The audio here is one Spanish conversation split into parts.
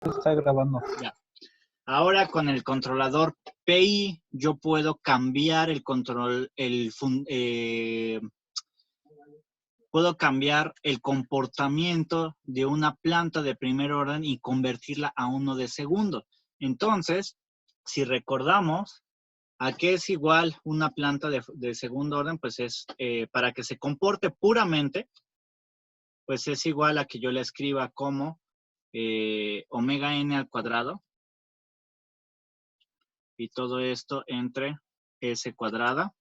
Está grabando. Ya. Ahora con el controlador PI yo puedo cambiar puedo cambiar el comportamiento de una planta de primer orden y convertirla a uno de segundo. Entonces, si recordamos, ¿a qué es igual una planta de segundo orden? Pues es para que se comporte puramente, pues es igual a que yo la escriba como omega n al cuadrado y todo esto entre s cuadrada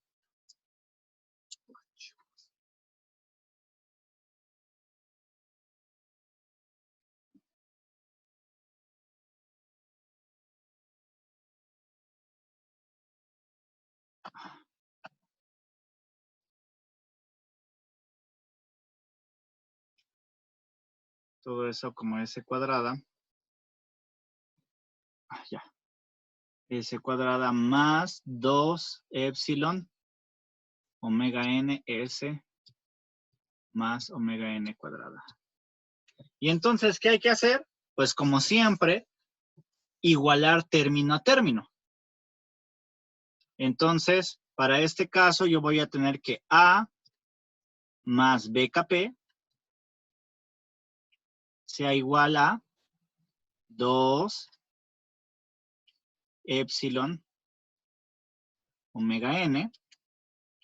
todo eso como s cuadrada, ya, s cuadrada más 2 epsilon omega n s más omega n cuadrada. Y entonces, ¿qué hay que hacer? Pues como siempre, igualar término a término. Entonces, para este caso, yo voy a tener que A más BKP sea igual a 2 epsilon omega n.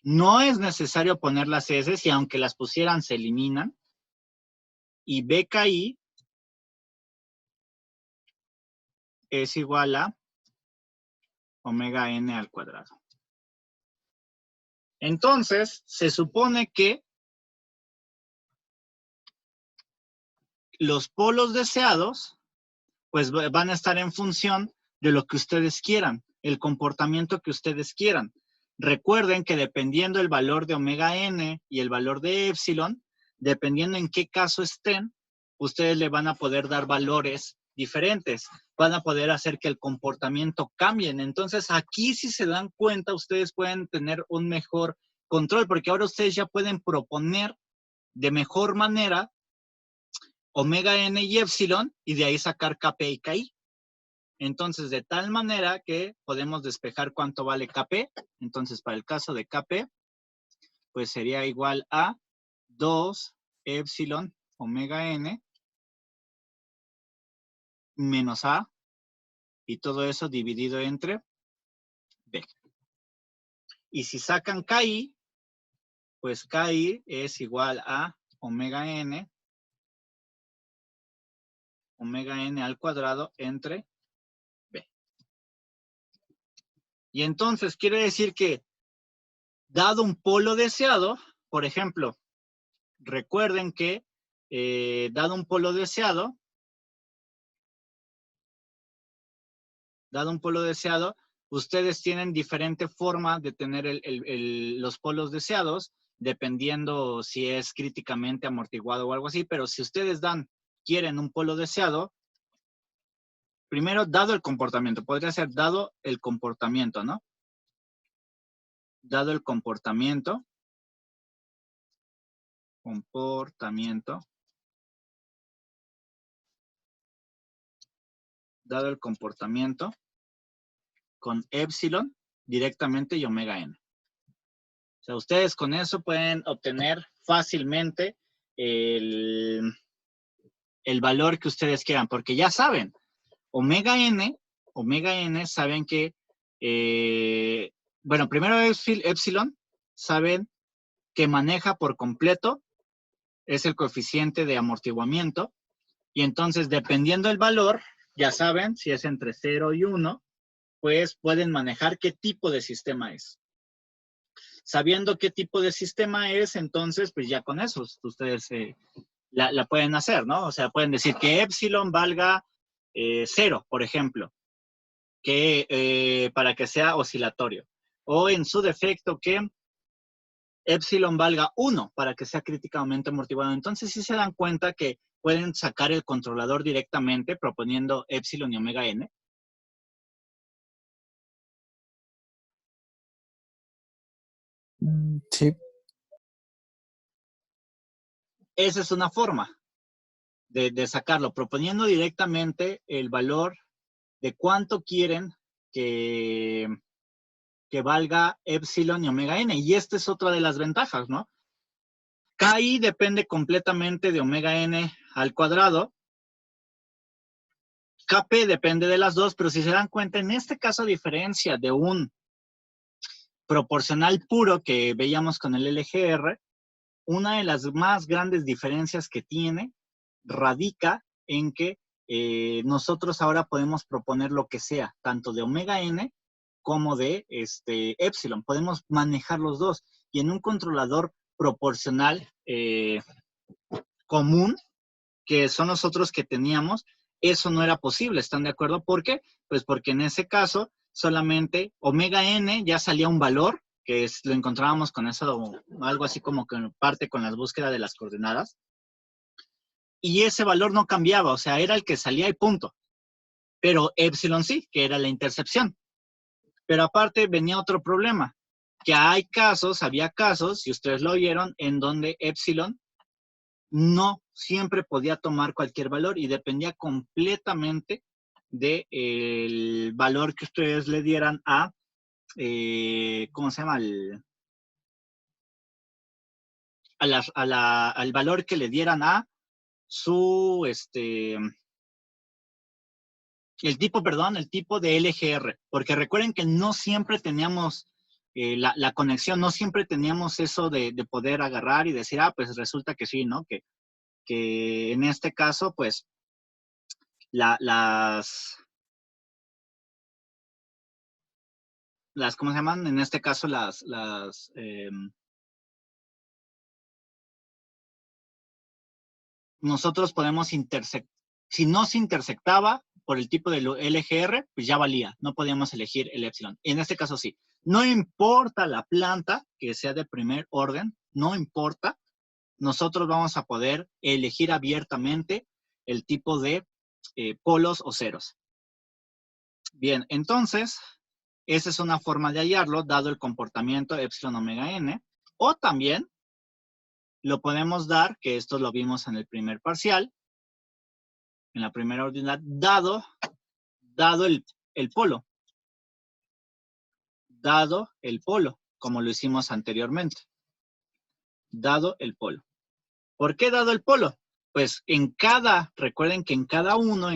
No es necesario poner las S, y aunque las pusieran se eliminan. Y BKI es igual a omega n al cuadrado. Entonces, se supone que los polos deseados pues van a estar en función de lo que ustedes quieran, el comportamiento que ustedes quieran. Recuerden que dependiendo el valor de omega n y el valor de epsilon, dependiendo en qué caso estén, ustedes le van a poder dar valores diferentes. Van a poder hacer que el comportamiento cambie. Entonces, aquí si se dan cuenta, ustedes pueden tener un mejor control, porque ahora ustedes ya pueden proponer de mejor manera omega n y epsilon, y de ahí sacar Kp y Ki. Entonces, de tal manera que podemos despejar cuánto vale Kp. Entonces, para el caso de Kp, pues sería igual a 2 epsilon omega n menos A, y todo eso dividido entre B. Y si sacan Ki, pues Ki es igual a omega n al cuadrado entre B. Y entonces quiere decir que, dado un polo deseado, por ejemplo, recuerden que dado un polo deseado, ustedes tienen diferente forma de tener los polos deseados, dependiendo si es críticamente amortiguado o algo así, pero si ustedes quieren un polo deseado, primero, dado el comportamiento, podría ser dado el comportamiento, ¿no? Dado el comportamiento, con epsilon directamente y omega n. O sea, ustedes con eso pueden obtener fácilmente el valor que ustedes quieran, porque ya saben, omega n saben que, bueno, primero epsilon, saben que maneja por completo, es el coeficiente de amortiguamiento, y entonces dependiendo del valor, ya saben, si es entre 0 y 1, pues pueden manejar qué tipo de sistema es. Sabiendo qué tipo de sistema es, entonces, pues ya con eso ustedes la pueden hacer, ¿no? O sea, pueden decir que epsilon valga 0, por ejemplo, para que sea oscilatorio. O en su defecto, que epsilon valga 1 para que sea críticamente amortiguado. Entonces, sí se dan cuenta que pueden sacar el controlador directamente proponiendo epsilon y omega n. Sí. Esa es una forma. de sacarlo, proponiendo directamente el valor de cuánto quieren que valga epsilon y omega n. Y esta es otra de las ventajas, ¿no? KI depende completamente de omega n al cuadrado. KP depende de las dos, pero si se dan cuenta, en este caso, a diferencia de un proporcional puro que veíamos con el LGR, una de las más grandes diferencias que tiene radica en que nosotros ahora podemos proponer lo que sea, tanto de omega n como de epsilon. Podemos manejar los dos. Y en un controlador proporcional común, que son los otros que teníamos, eso no era posible. ¿Están de acuerdo? ¿Por qué? Pues porque en ese caso solamente omega n ya salía un valor, que lo encontrábamos con eso, algo así como que parte con las búsquedas de las coordenadas. Y ese valor no cambiaba, o sea, era el que salía y punto. Pero epsilon sí, que era la intercepción. Pero aparte venía otro problema, que había casos, si ustedes lo oyeron, en donde epsilon no siempre podía tomar cualquier valor y dependía completamente del valor que ustedes le dieran a, ¿cómo se llama? Al valor que le dieran a su, el tipo de LGR, porque recuerden que no siempre teníamos la conexión, no siempre teníamos eso de poder agarrar y decir, pues resulta que sí, ¿no? Que en este caso, pues, ¿cómo se llaman? En este caso, nosotros podemos si no se intersectaba por el tipo de LGR, pues ya valía, no podíamos elegir el epsilon. En este caso sí. No importa la planta que sea de primer orden, no importa, nosotros vamos a poder elegir abiertamente el tipo de polos o ceros. Bien, entonces, esa es una forma de hallarlo, dado el comportamiento epsilon omega n, o también lo podemos dar, que esto lo vimos en el primer parcial, en la primera ordinal, dado el polo. Dado el polo, como lo hicimos anteriormente. Dado el polo. ¿Por qué dado el polo? Pues recuerden que en cada uno,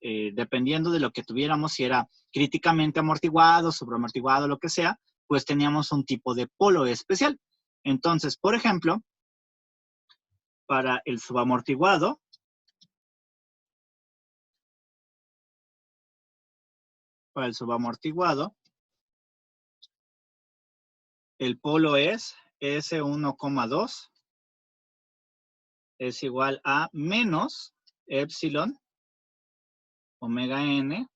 dependiendo de lo que tuviéramos, si era críticamente amortiguado, sobreamortiguado, lo que sea, pues teníamos un tipo de polo especial. Entonces, por ejemplo, para el subamortiguado, el polo es S1,2 es igual a menos epsilon omega n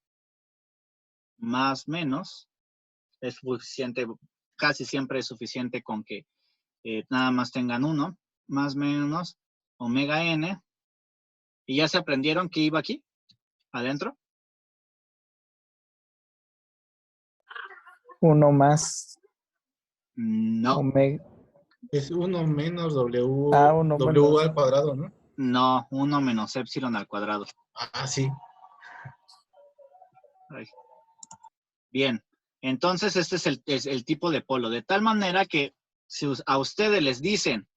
más menos, es suficiente, casi siempre es suficiente con que nada más tengan uno, más menos omega n, y ya se aprendieron que iba aquí, adentro. Uno más No. omega. Es 1 menos W, uno W menos. al cuadrado, ¿no? No, 1 menos epsilon al cuadrado. Sí. Ay. Bien, entonces este es el tipo de polo, de tal manera que si a ustedes les dicen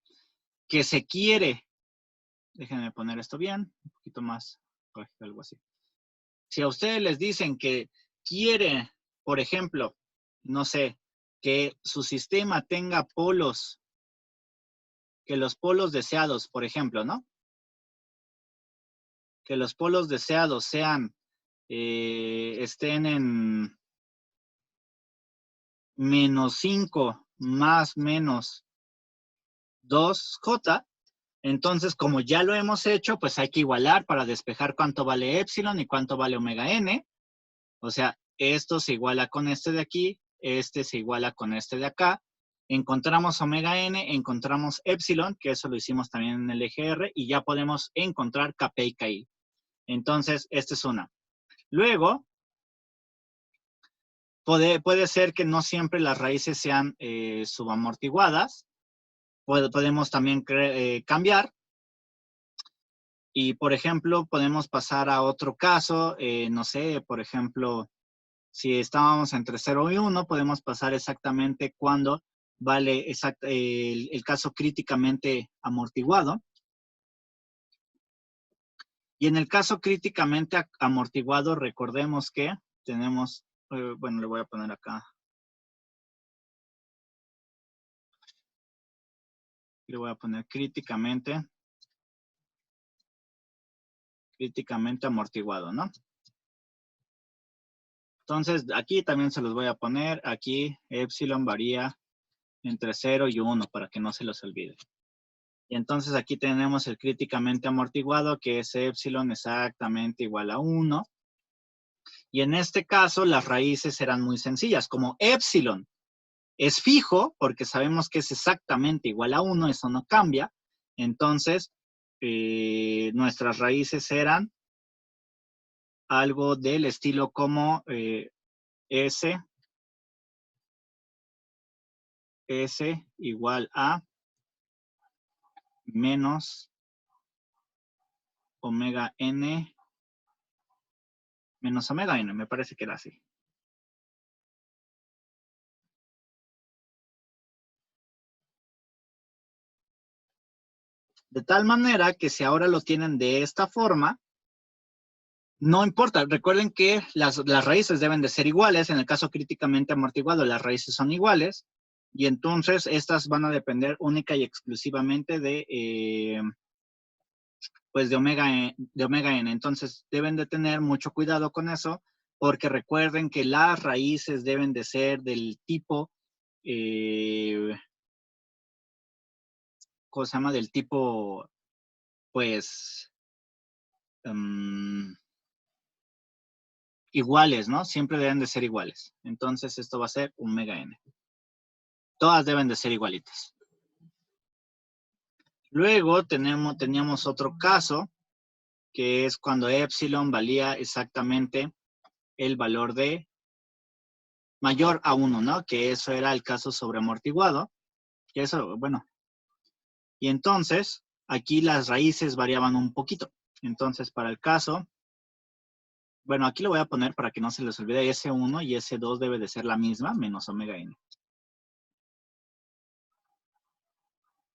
que se quiere, déjenme poner esto bien, un poquito más, algo así. Si a ustedes les dicen que quiere, por ejemplo, no sé, que su sistema tenga polos, que los polos deseados, por ejemplo, ¿no? Que los polos deseados sean, estén en menos 5 más menos 2J, entonces como ya lo hemos hecho, pues hay que igualar para despejar cuánto vale epsilon y cuánto vale omega n. O sea, esto se iguala con este de aquí, este se iguala con este de acá. Encontramos omega n, encontramos epsilon, que eso lo hicimos también en el EGR, y ya podemos encontrar Kp y Ki. Entonces, esta es una. Luego, puede ser que no siempre las raíces sean subamortiguadas. Podemos también cambiar. Y, por ejemplo, podemos pasar a otro caso, no sé, por ejemplo, si estábamos entre 0 y 1, podemos pasar exactamente cuando vale el caso críticamente amortiguado. Y en el caso críticamente amortiguado, recordemos que tenemos, bueno, le voy a poner acá. Le voy a poner críticamente amortiguado, ¿no? Entonces, aquí también se los voy a poner. Aquí epsilon varía entre 0 y 1 para que no se los olvide. Y entonces aquí tenemos el críticamente amortiguado, que es epsilon exactamente igual a 1. Y en este caso, las raíces serán muy sencillas. Como epsilon es fijo, porque sabemos que es exactamente igual a 1, eso no cambia. Entonces, nuestras raíces eran algo del estilo como S igual a menos omega n menos omega n, me parece que era así. De tal manera que si ahora lo tienen de esta forma, no importa. Recuerden que las raíces deben de ser iguales. En el caso críticamente amortiguado, las raíces son iguales. Y entonces estas van a depender única y exclusivamente de, pues de omega n. Entonces deben de tener mucho cuidado con eso, porque recuerden que las raíces deben de ser del tipo, ¿cómo se llama? Del tipo, pues, iguales, ¿no? Siempre deben de ser iguales. Entonces esto va a ser omega n. Todas deben de ser igualitas. Luego teníamos otro caso, que es cuando epsilon valía exactamente el valor de mayor a 1, ¿no? Que eso era el caso sobreamortiguado. Que eso, bueno. Y entonces, aquí las raíces variaban un poquito. Entonces, para el caso, bueno, aquí lo voy a poner para que no se les olvide, S1 y S2 debe de ser la misma, menos omega n.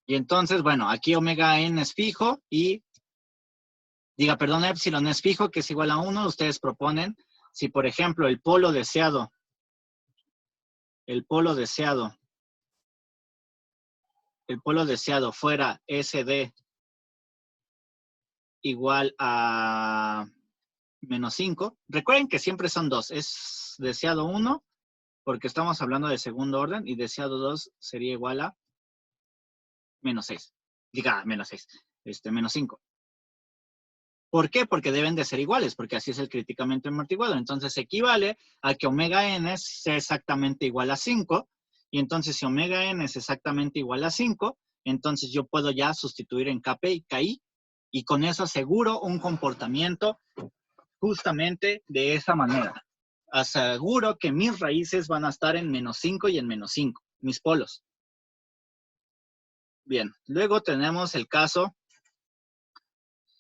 Y entonces, bueno, aquí omega n es fijo y, perdón, epsilon es fijo, que es igual a 1. Ustedes proponen, si por ejemplo el polo deseado fuera SD igual a menos 5. Recuerden que siempre son dos. Es deseado 1, porque estamos hablando de segundo orden, y deseado 2 sería igual a menos 6. Menos 6. Menos 5. ¿Por qué? Porque deben de ser iguales, porque así es el críticamente amortiguado. Entonces equivale a que omega n sea exactamente igual a 5. Y entonces si omega n es exactamente igual a 5, entonces yo puedo ya sustituir en Kp y Ki, y con eso aseguro un comportamiento justamente de esa manera. Aseguro que mis raíces van a estar en menos 5 y en menos 5, mis polos. Bien, luego tenemos el caso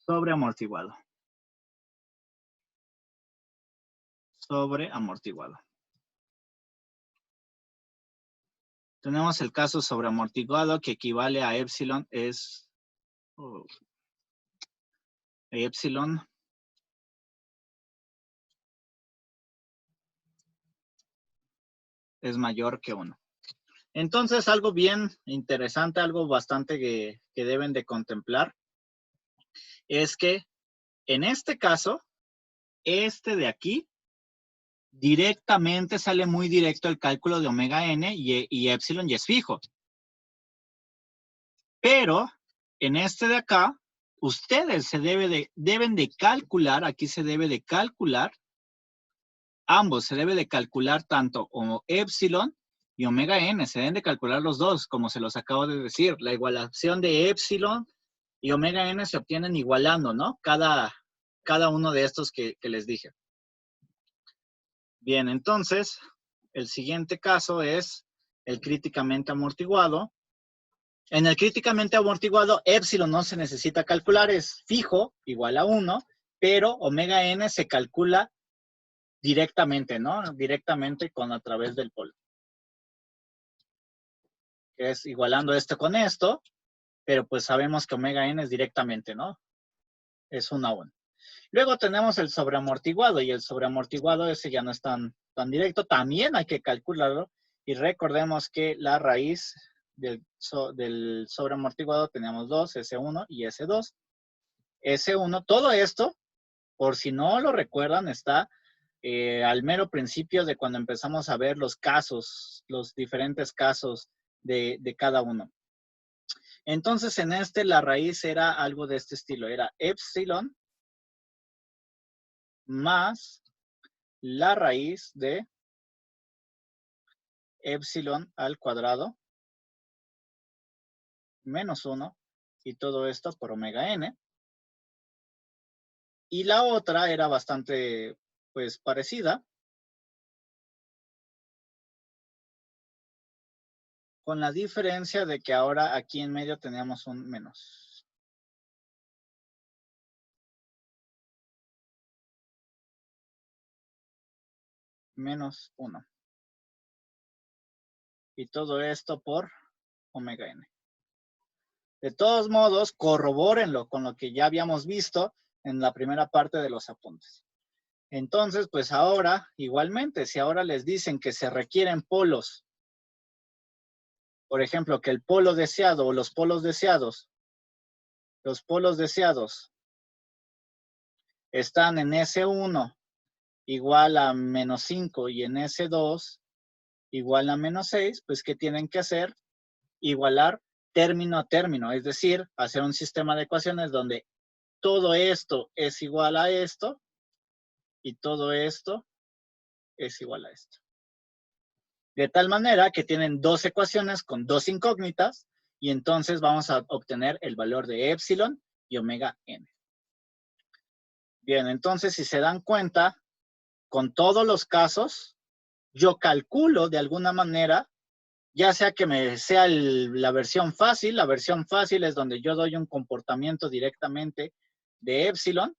sobreamortiguado. Tenemos el caso sobreamortiguado, que equivale a epsilon es epsilon es mayor que 1. Entonces, algo bien interesante, algo bastante que deben de contemplar, es que en este caso, este de aquí, directamente sale muy directo el cálculo de omega n y epsilon y es fijo. Pero en este de acá, ustedes deben de calcular, aquí se debe de calcular, ambos se debe de calcular tanto como epsilon y omega n, se deben de calcular los dos, como se los acabo de decir. La igualación de epsilon y omega n se obtienen igualando, ¿no? Cada uno de estos que les dije. Bien, entonces, el siguiente caso es el críticamente amortiguado, En el críticamente amortiguado, épsilon no se necesita calcular, es fijo, igual a 1, pero omega n se calcula directamente, ¿no? Directamente a través del polo. Que es igualando esto con esto, pero pues sabemos que omega n es directamente, ¿no? Es 1 a 1. Luego tenemos el sobreamortiguado, y el sobreamortiguado ese ya no es tan directo, también hay que calcularlo, y recordemos que la raíz del sobreamortiguado teníamos 2, S1 y S2. S1, todo esto, por si no lo recuerdan, está al mero principio de cuando empezamos a ver los casos, los diferentes casos de cada uno. Entonces, en la raíz era algo de este estilo, era epsilon más la raíz de epsilon al cuadrado menos 1 y todo esto por omega n. Y la otra era bastante, pues, parecida, con la diferencia de que ahora aquí en medio teníamos un menos. Menos 1. Y todo esto por omega n. De todos modos, corrobórenlo con lo que ya habíamos visto en la primera parte de los apuntes. Entonces, pues ahora, igualmente, si ahora les dicen que se requieren polos, por ejemplo, que el polo deseado o los polos deseados están en S1 igual a menos 5 y en S2 igual a menos 6, pues ¿qué tienen que hacer? Igualar término a término, es decir, hacer un sistema de ecuaciones donde todo esto es igual a esto y todo esto es igual a esto. De tal manera que tienen dos ecuaciones con dos incógnitas y entonces vamos a obtener el valor de épsilon y omega n. Bien, entonces si se dan cuenta, con todos los casos, yo calculo de alguna manera, ya sea que me sea la versión fácil es donde yo doy un comportamiento directamente de épsilon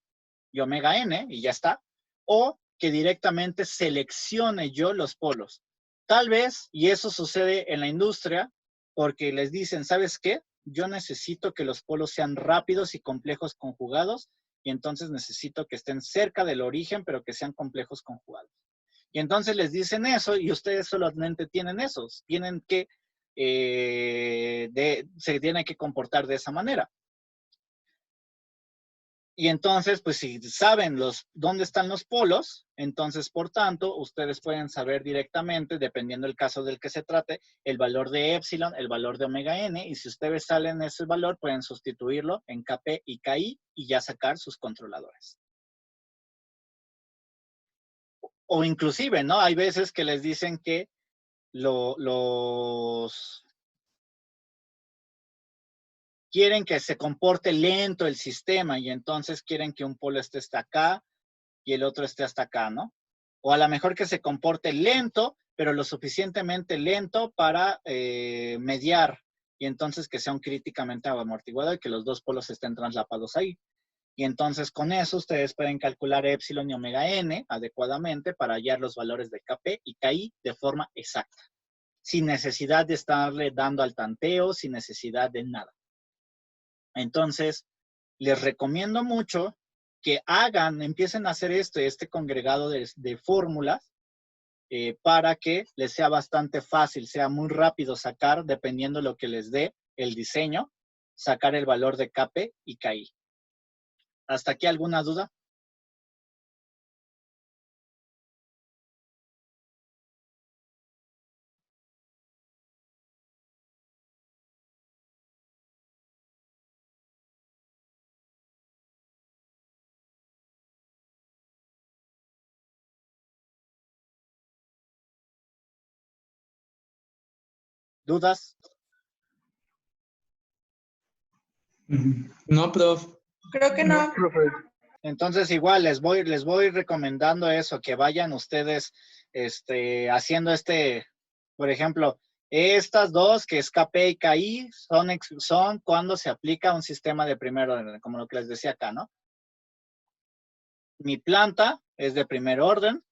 y omega n y ya está, o que directamente seleccione yo los polos. Tal vez, y eso sucede en la industria, porque les dicen, ¿sabes qué? Yo necesito que los polos sean rápidos y complejos conjugados, y entonces necesito que estén cerca del origen, pero que sean complejos conjugados. Y entonces les dicen eso, y ustedes solamente tienen esos. Tienen que, se tienen que comportar de esa manera. Y entonces, pues si saben dónde están los polos, entonces, por tanto, ustedes pueden saber directamente, dependiendo del caso del que se trate, el valor de épsilon, el valor de omega n, y si ustedes salen ese valor, pueden sustituirlo en Kp y Ki y ya sacar sus controladores. O inclusive, ¿no? Hay veces que les dicen que quieren que se comporte lento el sistema y entonces quieren que un polo esté hasta acá y el otro esté hasta acá, ¿no? O a lo mejor que se comporte lento, pero lo suficientemente lento para mediar y entonces que sea un críticamente amortiguado y que los dos polos estén traslapados ahí. Y entonces con eso ustedes pueden calcular épsilon y omega n adecuadamente para hallar los valores de Kp y Ki de forma exacta, sin necesidad de estarle dando al tanteo, sin necesidad de nada. Entonces, les recomiendo mucho que empiecen a hacer este congregado de fórmulas para que les sea bastante fácil, sea muy rápido sacar, dependiendo de lo que les dé el diseño, sacar el valor de Kp y Ki. ¿Hasta aquí alguna duda? ¿Dudas? No, prof. Creo que no. Entonces igual les voy recomendando eso, que vayan ustedes haciendo por ejemplo, Estas dos, que es KP y KI, son cuando se aplica un sistema de primer orden, como lo que les decía acá, ¿no? Mi planta es de primer orden,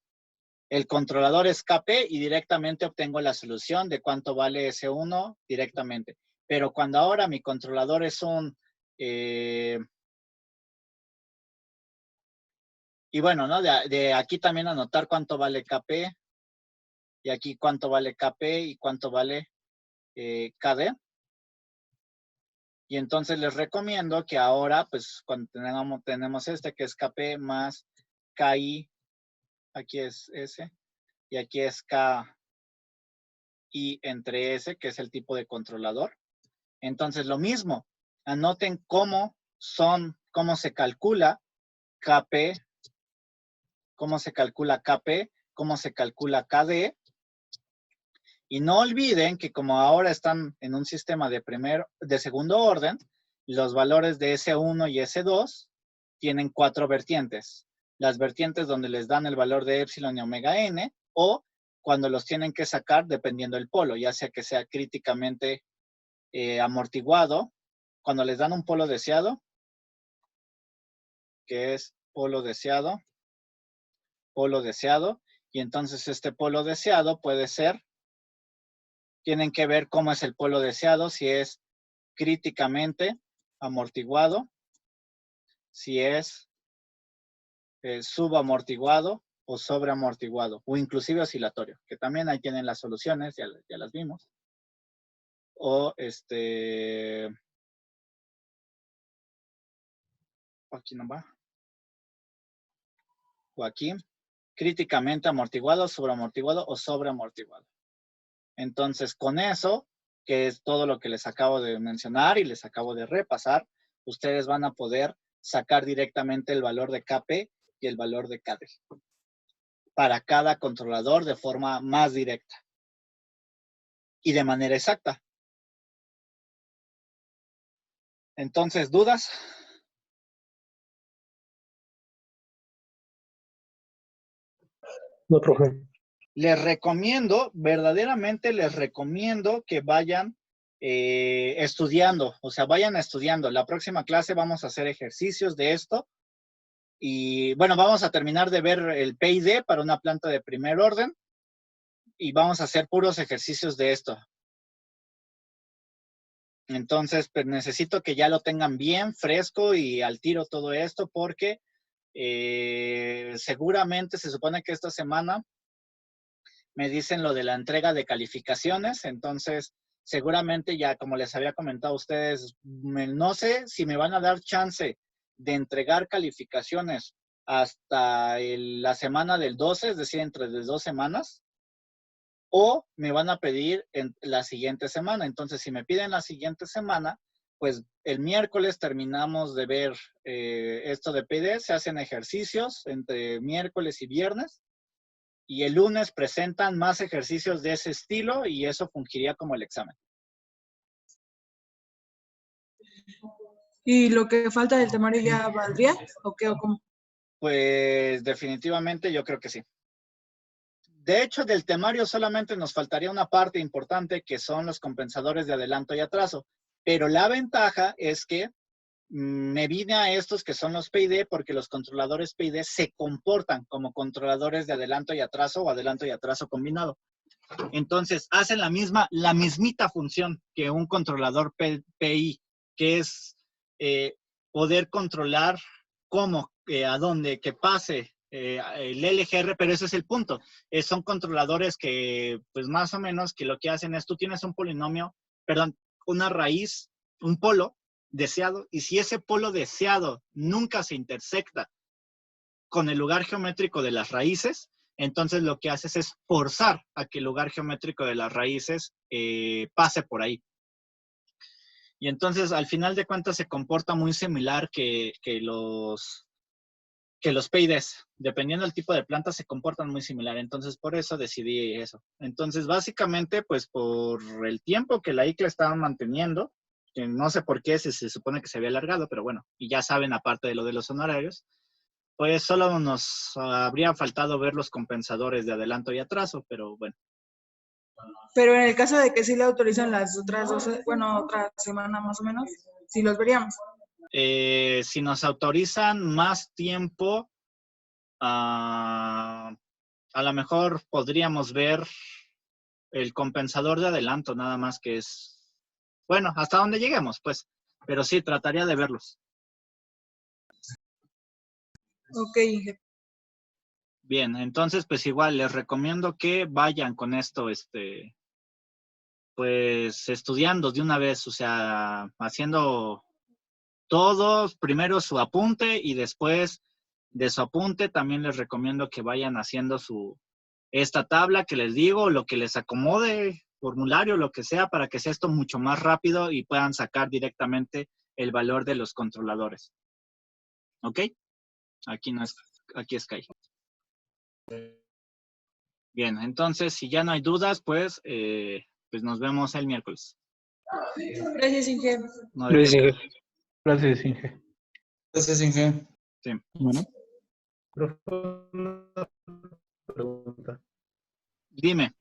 el controlador es KP y directamente obtengo la solución de cuánto vale S1 directamente. Pero cuando ahora mi controlador es un... y bueno, ¿no? De aquí también anotar cuánto vale KP y aquí cuánto vale KP y cuánto vale KD. Y entonces les recomiendo que ahora, pues cuando tenemos este que es KP más KI, aquí es S, y aquí es KI entre S, que es el tipo de controlador. Entonces lo mismo, anoten cómo se calcula KP, cómo se calcula KP, cómo se calcula KD. Y no olviden que como ahora están en un sistema de segundo orden, los valores de S1 y S2 tienen 4 vertientes. Las vertientes donde les dan el valor de epsilon y omega n, o cuando los tienen que sacar dependiendo del polo, ya sea que sea críticamente amortiguado, cuando les dan un polo deseado, que es polo deseado, y entonces este polo deseado puede ser, tienen que ver cómo es el polo deseado, si es críticamente amortiguado, si es subamortiguado o sobreamortiguado, o inclusive oscilatorio, que también ahí tienen las soluciones, ya las vimos. O aquí no va. O aquí, críticamente amortiguado, sobreamortiguado o sobreamortiguado. Entonces, con eso, que es todo lo que les acabo de mencionar y les acabo de repasar, ustedes van a poder sacar directamente el valor de KP y el valor de KD para cada controlador de forma más directa y de manera exacta. Entonces, ¿dudas? No, profe. Les recomiendo, verdaderamente les recomiendo que vayan estudiando, o sea, vayan estudiando. La próxima clase vamos a hacer ejercicios de esto y bueno, vamos a terminar de ver el PID para una planta de primer orden y vamos a hacer puros ejercicios de esto. Entonces, pues necesito que ya lo tengan bien fresco y al tiro todo esto porque seguramente se supone que esta semana me dicen lo de la entrega de calificaciones, entonces seguramente ya como les había comentado a ustedes, no sé si me van a dar chance de entregar calificaciones hasta la semana del 12, es decir, entre 2 semanas, o me van a pedir en la siguiente semana. Entonces, si me piden la siguiente semana, pues el miércoles terminamos de ver esto de PD, se hacen ejercicios entre miércoles y viernes, y el lunes presentan más ejercicios de ese estilo y eso fungiría como el examen. ¿Y lo que falta del temario ya valdría? ¿O qué? ¿O cómo? Pues definitivamente yo creo que sí. De hecho, del temario solamente nos faltaría una parte importante que son los compensadores de adelanto y atraso. Pero la ventaja es que me vine a estos que son los PID porque los controladores PID se comportan como controladores de adelanto y atraso o adelanto y atraso combinado. Entonces, hacen la mismita función que un controlador PI, que es poder controlar cómo, a dónde, que pase el LGR, pero ese es el punto. Son controladores que, pues más o menos, que lo que hacen es, tú tienes un polinomio, perdón, una raíz, un polo deseado, y si ese polo deseado nunca se intersecta con el lugar geométrico de las raíces, entonces lo que haces es forzar a que el lugar geométrico de las raíces pase por ahí. Y entonces al final de cuentas se comporta muy similar que los PIDs. Dependiendo del tipo de planta se comportan muy similar. Entonces por eso decidí eso. Entonces básicamente pues por el tiempo que la ICLA estaba manteniendo, que no sé por qué, si se supone que se había alargado, pero bueno, y ya saben aparte de lo de los honorarios, pues solo nos habría faltado ver los compensadores de adelanto y atraso, pero bueno. Pero en el caso de que sí le autorizan las otras 12, bueno, otra semana más o menos, sí los veríamos. Si nos autorizan más tiempo, a lo mejor podríamos ver el compensador de adelanto, nada más que es, bueno, hasta donde lleguemos, pues. Pero sí, trataría de verlos. Ok, Inge. Bien, entonces, pues igual les recomiendo que vayan con esto, pues estudiando de una vez, o sea, haciendo todos, primero su apunte y después de su apunte también les recomiendo que vayan haciendo esta tabla que les digo, lo que les acomode, formulario, lo que sea, para que sea esto mucho más rápido y puedan sacar directamente el valor de los controladores. ¿Ok? Aquí no es, aquí es Kai. Bien, entonces si ya no hay dudas, pues nos vemos el miércoles. Gracias, Inge. No de qué. Gracias, Inge. Gracias, Inge. Sí. Bueno. Profe, una pregunta. Dime.